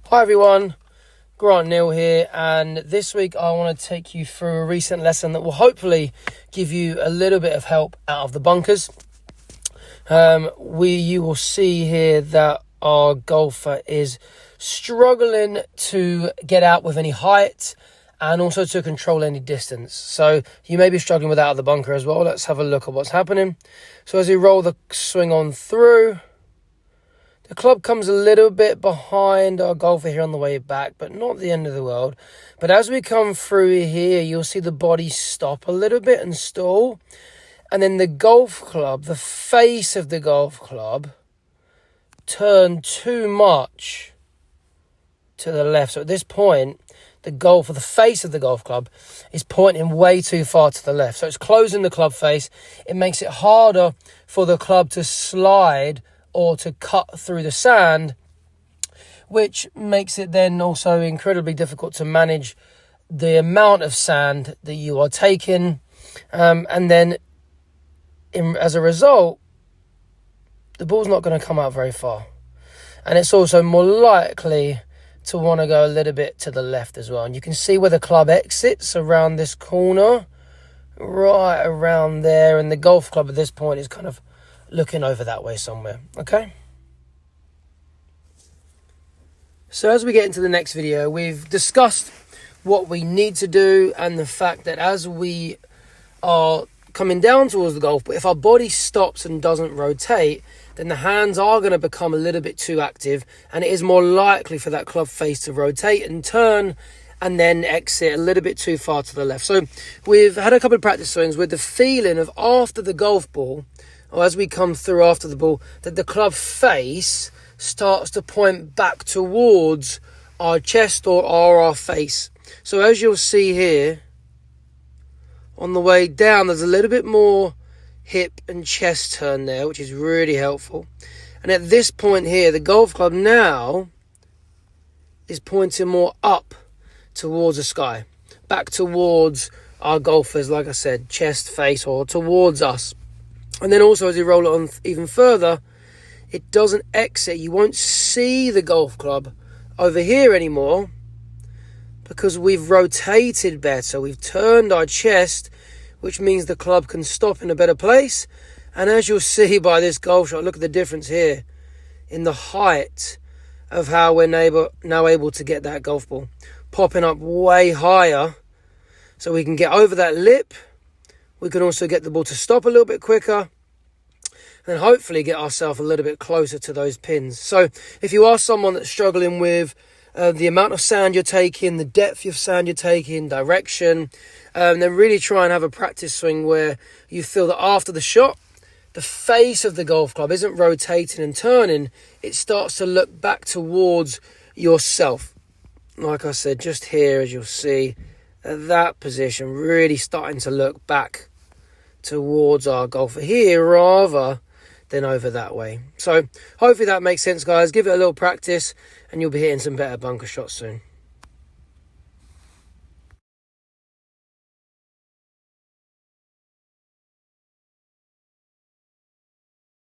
Hi everyone, Grant Neal here, and this week I want to take you through a recent lesson that will hopefully give you a little bit of help out of the bunkers. You will see here that our golfer is struggling to get out with any height and also to control any distance. So you may be struggling with out of the bunker as well. Let's have a look at what's happening. So as we roll the swing on through, the club comes a little bit behind our golfer here on the way back, but not the end of the world. But as we come through here, you'll see the body stop a little bit and stall. And then the golf club, the face of the golf club, turn too much to the left. So at this point, the face of the golf club is pointing way too far to the left. So it's closing the club face. It makes it harder for the club to slide or to cut through the sand, which makes it then also incredibly difficult to manage the amount of sand that you are taking. And then as a result, the ball's not going to come out very far. And it's also more likely to want to go a little bit to the left as well. And you can see where the club exits around this corner, right around there. And the golf club at this point is kind of looking over that way somewhere, okay? So as we get into the next video, we've discussed what we need to do and the fact that as we are coming down towards the golf, but if our body stops and doesn't rotate, then the hands are going to become a little bit too active, and it is more likely for that club face to rotate and turn and then exit a little bit too far to the left. So we've had a couple of practice swings with the feeling of after the golf ball, or as we come through after the ball, that the club face starts to point back towards our chest or our face. So as you'll see here, on the way down, there's a little bit more hip and chest turn there, which is really helpful. And at this point here, the golf club now is pointing more up towards the sky, back towards our golfers, like I said, chest, face, or towards us. And then also as you roll it on even further, it doesn't exit. You won't see the golf club over here anymore because we've rotated better. We've turned our chest, which means the club can stop in a better place. And as you'll see by this golf shot, look at the difference here in the height of how we're now able to get that golf ball. Popping up way higher so we can get over that lip. We can also get the ball to stop a little bit quicker and then hopefully get ourselves a little bit closer to those pins. So if you are someone that's struggling with the amount of sand you're taking, the depth of sand you're taking, direction, then really try and have a practice swing where you feel that after the shot, the face of the golf club isn't rotating and turning. It starts to look back towards yourself. Like I said, just here, as you'll see, at that position, really starting to look back towards our golfer here rather than over that way. So hopefully that makes sense, guys. Give it a little practice and you'll be hitting some better bunker shots soon.